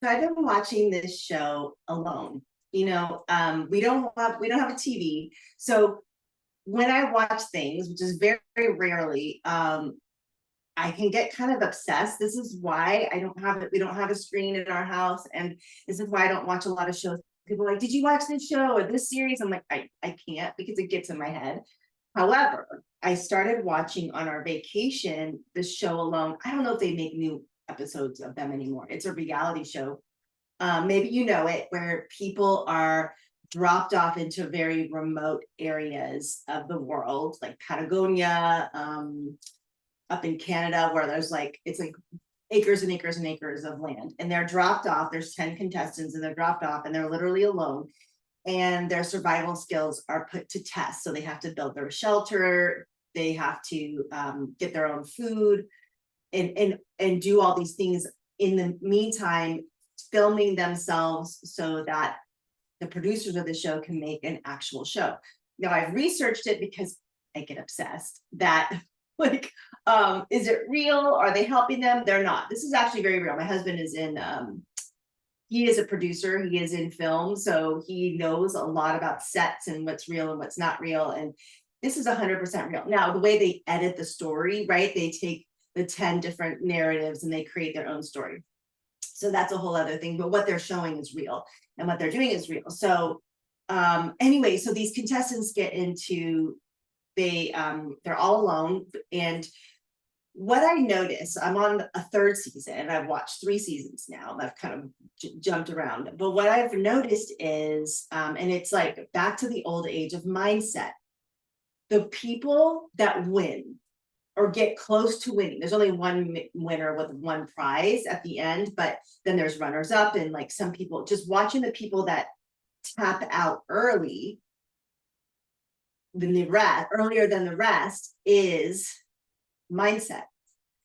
So I've been watching this show alone. We don't have a TV. So when I watch things, which is very, very rarely, I can get kind of obsessed. This is why I don't have it. We don't have a screen in our house, and this is why I don't watch a lot of shows. People are like, "Did you watch this show or this series?" I'm like, I can't because it gets in my head. However, I started watching on our vacation this show alone. I don't know if they make new episodes of them anymore. It's a reality show, maybe you know it, where people are dropped off into very remote areas of the world, like Patagonia, up in Canada, where there's like, it's like acres and acres and acres of land. And they're dropped off. There's 10 contestants and they're dropped off and they're literally alone. And their survival skills are put to test. So they have to build their shelter, they have to get their own food and do all these things in the meantime, filming themselves so that the producers of the show can make an actual show. Now I've researched it because I get obsessed that like, is it real? Are they helping them? They're not. This is actually very real. My husband is in he is a producer, he is in film, so he knows a lot about sets and what's real and what's not real. And this is 100% real. Now, the way they edit the story, right? They take the 10 different narratives and they create their own story. So that's a whole other thing. But what they're showing is real and what they're doing is real. So anyway, so these contestants get into, they're all alone. And what I notice, I'm on a third season and I've watched 3 seasons now. And I've kind of jumped around. But what I've noticed is, and it's like back to the old age of mindset, the people that win or get close to winning. There's only one winner with one prize at the end, but then there's runners up and like some people, just watching the people that tap out early than the rest, earlier than the rest, is mindset.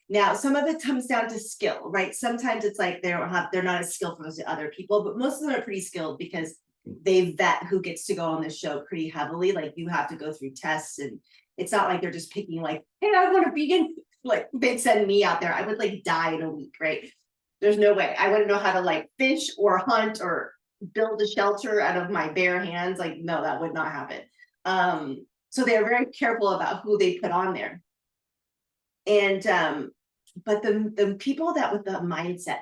Now, some of it comes down to skill, right? Sometimes it's like they're not as skillful as the other people, but most of them are pretty skilled because they vet who gets to go on the show pretty heavily. Like you have to go through tests, and it's not like they're just picking like, hey, I want to be in, like they'd send me out there. I would like die in a week, right? There's no way. I wouldn't know how to like fish or hunt or build a shelter out of my bare hands. Like, no, that would not happen. So they're very careful about who they put on there. And but the people that with the mindset,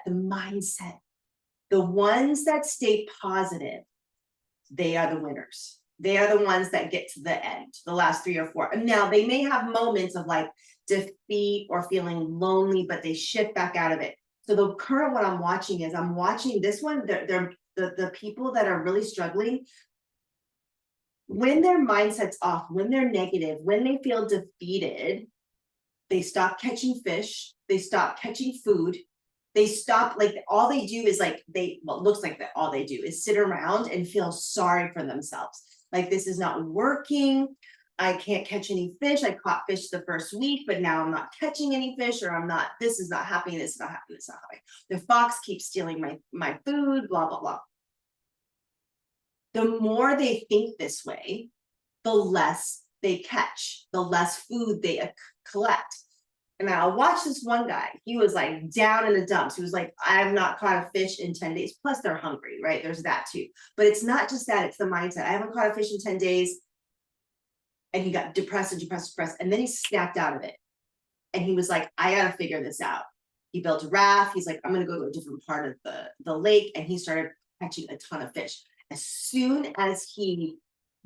the ones that stay positive, they are the winners. They are the ones that get to the end, the last 3 or 4. And now they may have moments of like defeat or feeling lonely, but they shift back out of it. So the current one I'm watching is I'm watching this one. They're the people that are really struggling. When their mindset's off, when they're negative, when they feel defeated, they stop catching fish, they stop catching food, they stop, like all they do is like well, it looks like that all they do is sit around and feel sorry for themselves. Like this is not working. I can't catch any fish. I caught fish the first week, but now I'm not catching any fish, or I'm not, this is not happening, this is not happening, this is not happening. The fox keeps stealing my food, blah, blah, blah. The more they think this way, the less they catch, the less food they collect. And I'll watch this one guy. He was like down in the dumps. He was like, I've not caught a fish in 10 days. Plus, they're hungry, right? There's that too. But it's not just that, it's the mindset. I haven't caught a fish in 10 days. And he got depressed and depressed, depressed. And then he snapped out of it. And he was like, I got to figure this out. He built a raft. He's like, I'm going to go to a different part of the lake. And he started catching a ton of fish. As soon as he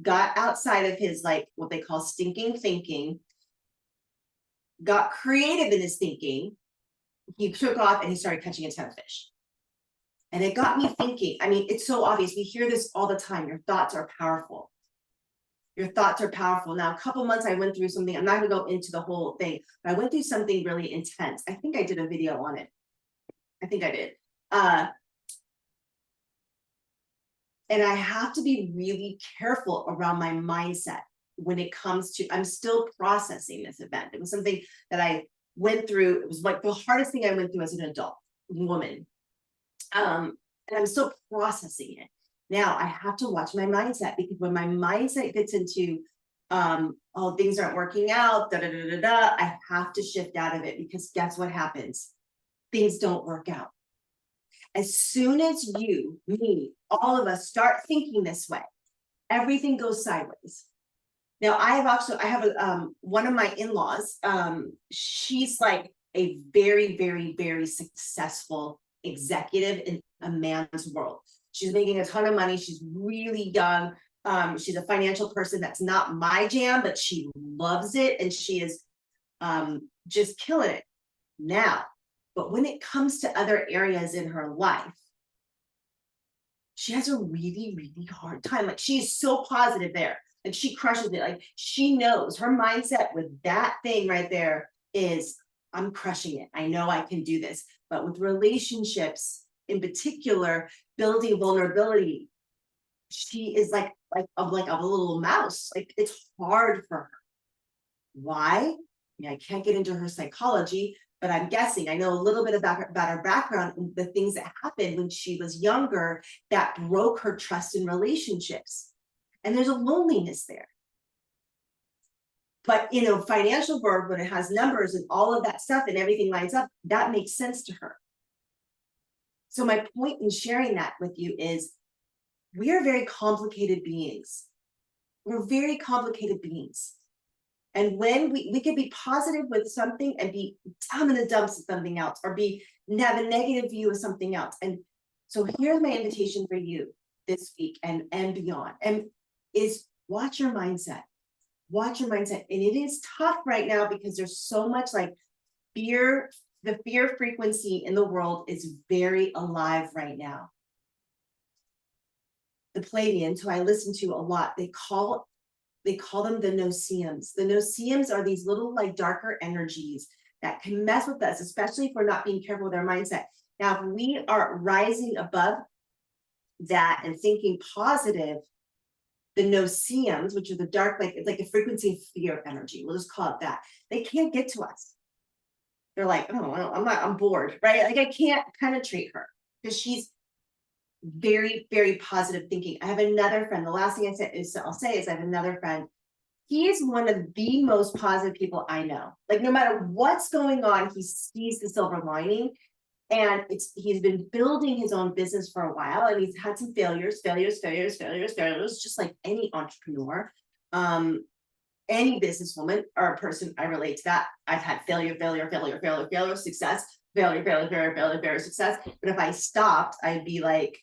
got outside of his, like what they call stinking thinking, got creative in his thinking, he took off and he started catching a ton of fish. And it got me thinking. I mean, it's so obvious. We hear this all the time. Your thoughts are powerful. Your thoughts are powerful. Now, a couple months I went through something. I'm not going to go into the whole thing, but I went through something really intense. I think I did a video on it. I think I did. And I have to be really careful around my mindset when it comes to, I'm still processing this event. It was something that I went through. It was like the hardest thing I went through as an adult woman. And I'm still processing it. Now I have to watch my mindset, because when my mindset gets into, oh, things aren't working out, I have to shift out of it, because guess what happens? Things don't work out. As soon as you, me, all of us start thinking this way, everything goes sideways. Now I have one of my in-laws, she's like a very, very, very successful executive in a man's world. She's making a ton of money. She's really young. She's a financial person. That's not my jam, but she loves it. And she is just killing it now. But when it comes to other areas in her life, she has a really, really hard time. Like, she's so positive there. Like, she crushes it. Like, she knows her mindset with that thing right there is, I'm crushing it. I know I can do this. But with relationships in particular, building vulnerability, she is like a little mouse. Like, it's hard for her. Why? I mean, I can't get into her psychology, but I'm guessing I know a little bit about her background and the things that happened when she was younger that broke her trust in relationships. And there's a loneliness there. But financial world, when it has numbers and all of that stuff and everything lines up, that makes sense to her. So my point in sharing that with you is, we are very complicated beings. We're very complicated beings. And when we could be positive with something and be down in the dumps with something else, or have a negative view of something else. And so here's my invitation for you this week and beyond, and is watch your mindset. Watch your mindset. And it is tough right now because there's so much like fear. The fear frequency in the world is very alive right now. The Pleiadians, who I listen to a lot, they call them the no-see-ums. The no-see-ums are these little like darker energies that can mess with us, especially if we're not being careful with our mindset. Now, if we are rising above that and thinking positive, the no-see-ums, which are the dark, it's like a frequency of fear energy, we'll just call it that, they can't get to us. They're like, oh, I'm bored, right? Like, I can't penetrate her because she's very, very positive thinking. I have another friend. The last thing I'll say is I have another friend. He is one of the most positive people I know. Like, no matter what's going on, he sees the silver lining. And he's been building his own business for a while, and he's had some failures, just like any entrepreneur, any businesswoman or a person. I relate to that. I've had failure, success, failure, success. But if I stopped, I'd be like,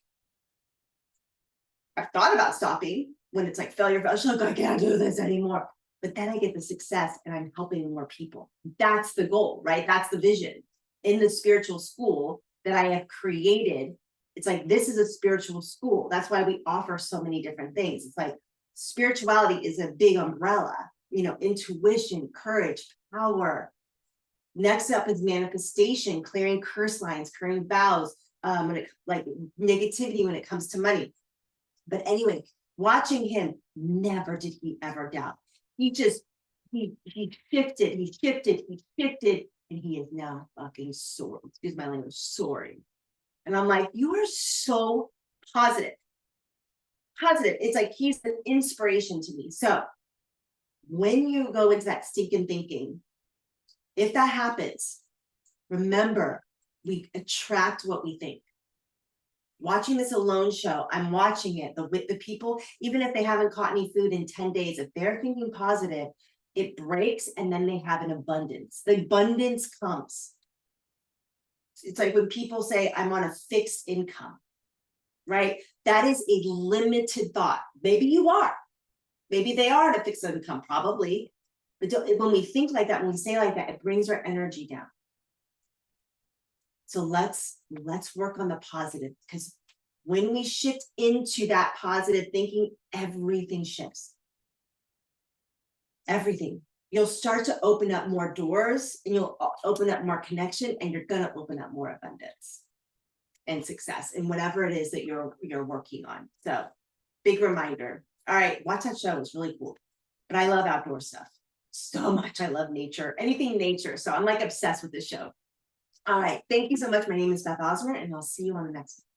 I've thought about stopping when it's like failure. Like, I can't do this anymore. But then I get the success and I'm helping more people. That's the goal, right? That's the vision. In the spiritual school that I have created, it's like, this is a spiritual school. That's why we offer so many different things. It's like spirituality is a big umbrella, intuition, courage, power. Next up is manifestation, clearing curse lines, clearing vows, like negativity when it comes to money. But anyway, watching him, never did he ever doubt. He shifted, and he is now fucking soaring. Excuse my language, soaring. And I'm like, you are so positive. It's like he's an inspiration to me. So when you go into that stinking thinking, if that happens, remember, we attract what we think. Watching this alone show, I'm watching it. The people, even if they haven't caught any food in 10 days, if they're thinking positive, it breaks, and then they have an abundance. The abundance comes. It's like when people say, I'm on a fixed income, right? That is a limited thought. Maybe you are. Maybe they are at a fixed income, probably. But when we think like that, when we say like that, it brings our energy down. So let's work on the positive, because when we shift into that positive thinking, everything shifts. Everything. You'll start to open up more doors, and you'll open up more connection, and you're going to open up more abundance and success in whatever it is that you're working on. So big reminder. All right, watch that show. It's really cool. But I love outdoor stuff so much. I love nature, anything nature. So I'm like obsessed with this show. All right. Thank you so much. My name is Beth Osmer, and I'll see you on the next one.